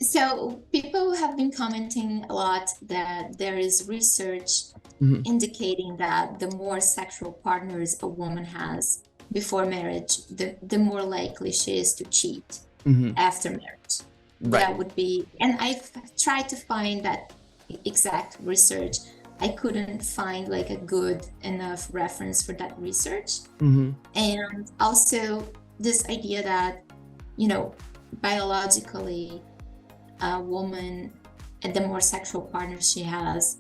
So people have been commenting a lot that there is research indicating that the more sexual partners a woman has before marriage, the more likely she is to cheat after marriage. Right. That would be, and I've tried to find that exact research. I couldn't find like a good enough reference for that research. And also this idea that, biologically, a woman, and the more sexual partners she has,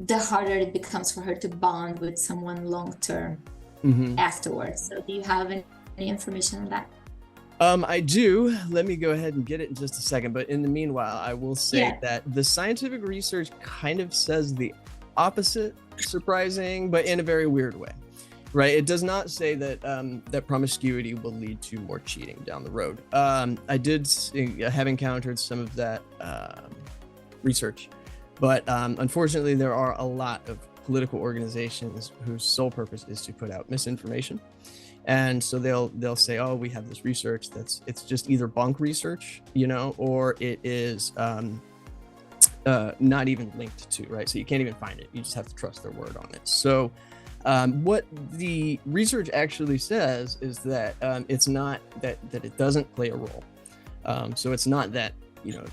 the harder it becomes for her to bond with someone long-term afterwards. So do you have any information on that? I do. Let me go ahead and get it in just a second. But in the meanwhile, I will say that the scientific research kind of says the opposite, surprising, but in a very weird way, right? It does not say that that promiscuity will lead to more cheating down the road. I have encountered some of that research, but unfortunately, there are a lot of political organizations whose sole purpose is to put out misinformation. And so they'll say, oh, we have this research it's just either bunk research, or it is not even linked to, right? So you can't even find it. You just have to trust their word on it. So what the research actually says is that it's not that it doesn't play a role. So it's not that,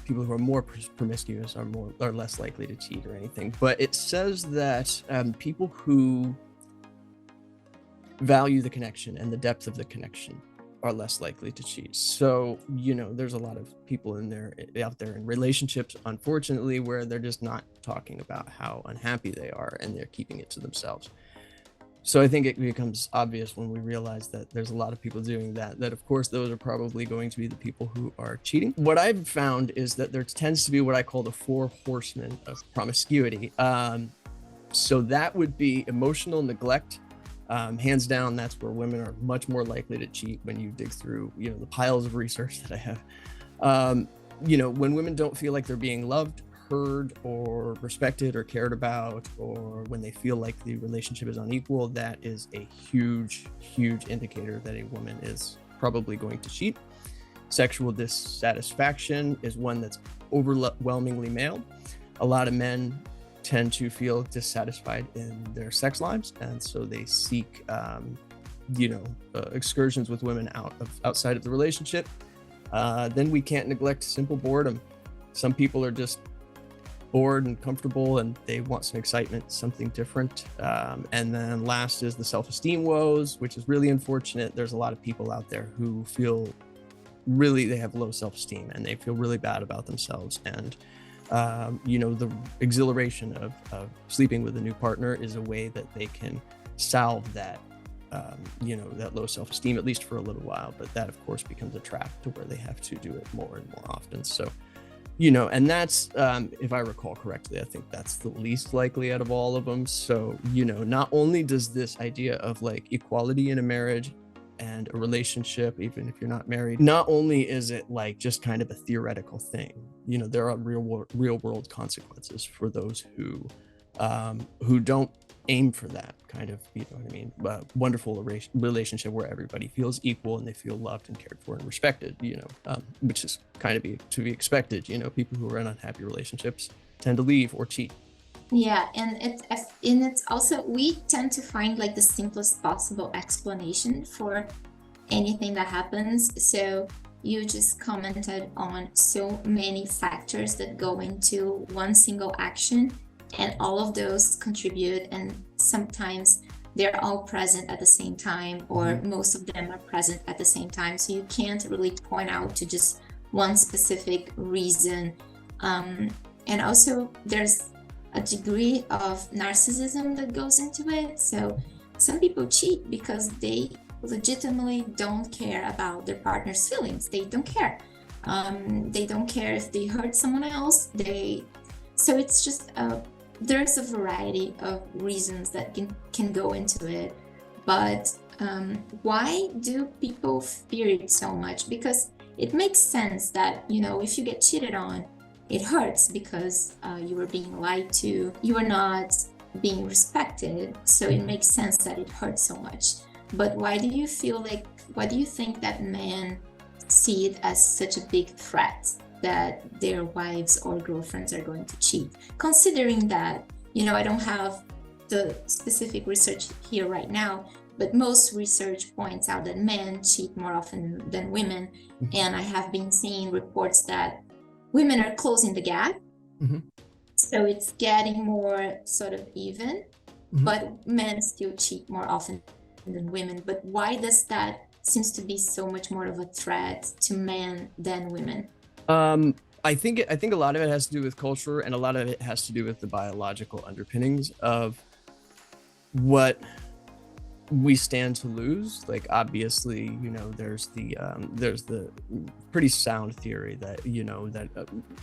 people who are more promiscuous are less likely to cheat or anything, but it says that people who value the connection and the depth of the connection are less likely to cheat. So, there's a lot of people out there in relationships, unfortunately, where they're just not talking about how unhappy they are and they're keeping it to themselves. So I think it becomes obvious when we realize that there's a lot of people doing that of course, those are probably going to be the people who are cheating. What I've found is that there tends to be what I call the 4 horsemen of promiscuity. So that would be emotional neglect. Hands down, that's where women are much more likely to cheat when you dig through, the piles of research that I have. When women don't feel like they're being loved, heard, or respected or cared about, or when they feel like the relationship is unequal, that is a huge, huge indicator that a woman is probably going to cheat. Sexual dissatisfaction is one that's overwhelmingly male. A lot of men tend to feel dissatisfied in their sex lives, and so they seek excursions with women outside of the relationship. Then we can't neglect simple boredom. Some people are just bored and comfortable and they want some excitement, something different. And then last is the self-esteem woes, which is really unfortunate. There's a lot of people out there who feel they have low self-esteem and they feel really bad about themselves, and the exhilaration of sleeping with a new partner is a way that they can salve that, that low self-esteem, at least for a little while. But that, of course, becomes a trap to where they have to do it more and more often. So, and that's, if I recall correctly, I think that's the least likely out of all of them. So, not only does this idea of like equality in a marriage and a relationship, even if you're not married, not only is it like just kind of a theoretical thing, there are real world consequences for those who don't aim for that kind of, wonderful relationship where everybody feels equal and they feel loved and cared for and respected, which is kind of to be expected. People who are in unhappy relationships tend to leave or cheat. Yeah, and it's also, we tend to find like the simplest possible explanation for anything that happens. So you just commented on so many factors that go into one single action, and all of those contribute, and sometimes they're all present at the same time, or most of them are present at the same time. So you can't really point out to just one specific reason. And also there's a degree of narcissism that goes into it. So some people cheat because they legitimately don't care about their partner's feelings. They don't care. They don't care if they hurt someone else. So it's just there's a variety of reasons that can go into it. But why do people fear it so much? Because it makes sense that, if you get cheated on, it hurts because you were being lied to, you are not being respected. So it makes sense that it hurts so much. But why do you think that men see it as such a big threat that their wives or girlfriends are going to cheat. Considering that, I don't have the specific research here right now, but most research points out that men cheat more often than women. Mm-hmm. And I have been seeing reports that women are closing the gap. Mm-hmm. So it's getting more sort of even, Mm-hmm. but men still cheat more often than women. But why does that seems to be so much more of a threat to men than women? I think a lot of it has to do with culture, and a lot of it has to do with the biological underpinnings of what we stand to lose. Like, obviously, there's the pretty sound theory that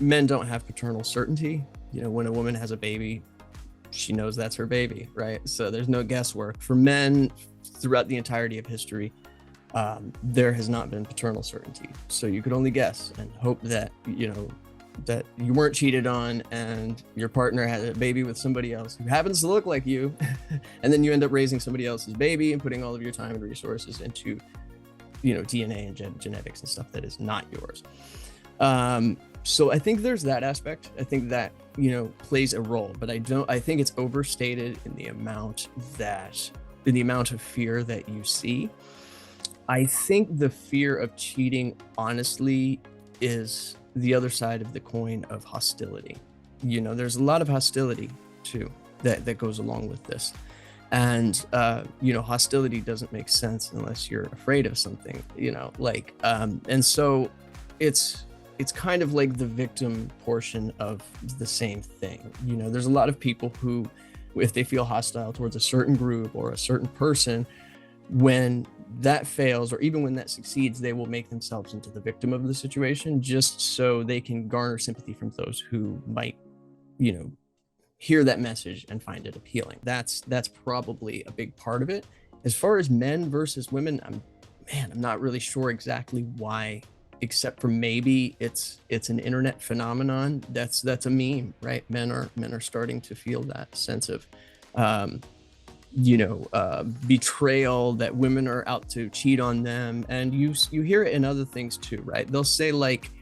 men don't have paternal certainty. When a woman has a baby, she knows that's her baby, right? So there's no guesswork. For men, throughout the entirety of history, there has not been paternal certainty. So you could only guess and hope that that you weren't cheated on and your partner had a baby with somebody else who happens to look like you, and then you end up raising somebody else's baby and putting all of your time and resources into DNA and genetics and stuff that is not yours. So I think there's that aspect. I think that plays a role, but I think it's overstated in the amount of fear that you see. I think the fear of cheating, honestly, is the other side of the coin of hostility. There's a lot of hostility too that goes along with this. And hostility doesn't make sense unless you're afraid of something, and so it's kind of like the victim portion of the same thing. There's a lot of people who, if they feel hostile towards a certain group or a certain person, when that fails, or even when that succeeds, they will make themselves into the victim of the situation just so they can garner sympathy from those who might, hear that message and find it appealing. That's probably a big part of it. As far as men versus women, I'm not really sure exactly why, except for maybe it's an internet phenomenon. That's a meme, right? Men are starting to feel that sense of betrayal, that women are out to cheat on them. And you hear it in other things too, right? They'll say like,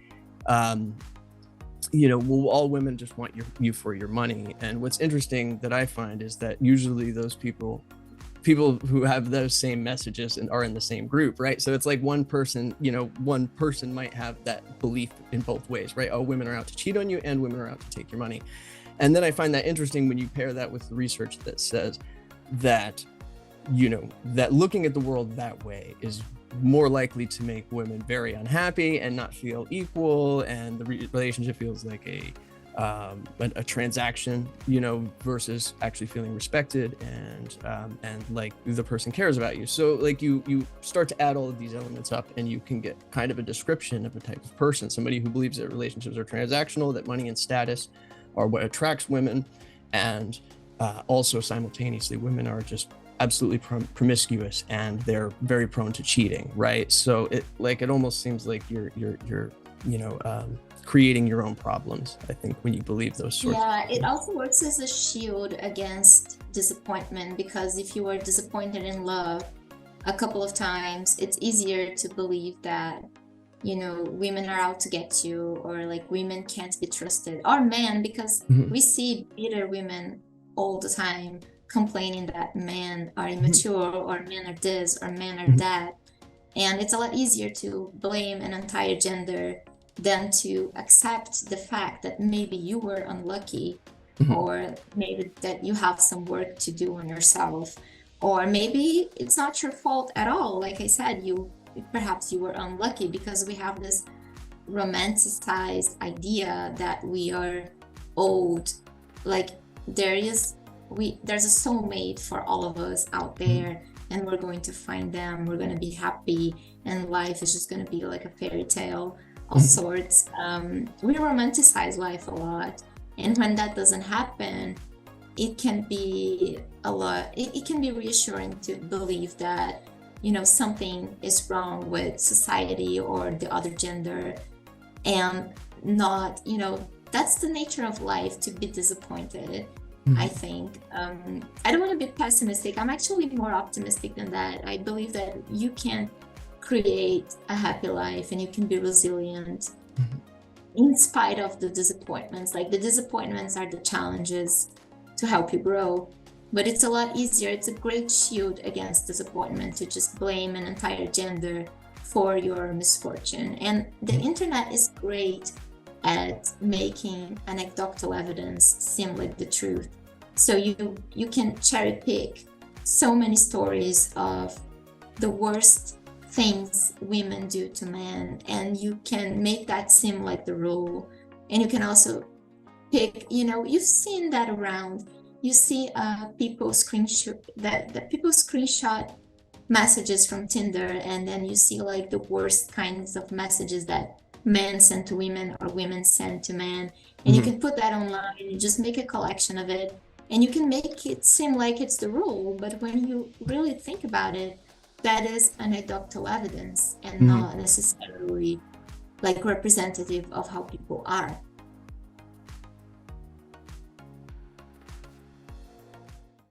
well, all women just want you for your money. And what's interesting that I find is that usually those people who have those same messages and are in the same group, right? So it's like one person might have that belief in both ways, right? Oh, women are out to cheat on you and women are out to take your money. And then I find that interesting when you pair that with the research that says that that looking at the world that way is more likely to make women very unhappy and not feel equal, and the relationship feels like a transaction, versus actually feeling respected and like the person cares about you. So like you start to add all of these elements up, and you can get kind of a description of a type of person, somebody who believes that relationships are transactional, that money and status are what attracts women, and also simultaneously women are just absolutely promiscuous and they're very prone to cheating, right? So it almost seems like you're creating your own problems, I think, when you believe those sorts of things. It also works as a shield against disappointment, because if you were disappointed in love a couple of times, it's easier to believe that women are out to get you, or like women can't be trusted, or men, because we see bitter women all the time complaining that men are immature, or men are this, or men are that. And it's a lot easier to blame an entire gender than to accept the fact that maybe you were unlucky, or maybe that you have some work to do on yourself, or maybe it's not your fault at all. Like I said, perhaps you were unlucky, because we have this romanticized idea that we are owed, like there's a soulmate for all of us out there, and we're going to find them, we're going to be happy, and life is just going to be like a fairy tale of sorts. We romanticize life a lot, and when that doesn't happen, it can be it can be reassuring to believe that something is wrong with society or the other gender, and not that's the nature of life, to be disappointed. I think I don't want to be pessimistic. I'm actually more optimistic than that. I believe that you can create a happy life and you can be resilient. in spite of the disappointments. Like the disappointments are the challenges to help you grow, but it's a lot easier. It's a great shield against disappointment to just blame an entire gender for your misfortune. And the internet is great at making anecdotal evidence seem like the truth. So you can cherry pick so many stories of the worst things women do to men, and you can make that seem like the rule. And you can also pick, you've seen that around. You see people screenshot messages from Tinder, and then you see like the worst kinds of messages that men send to women or women send to men, and you can put that online and you just make a collection of it, and you can make it seem like it's the rule, but when you really think about it, that is anecdotal evidence and not necessarily like representative of how people are.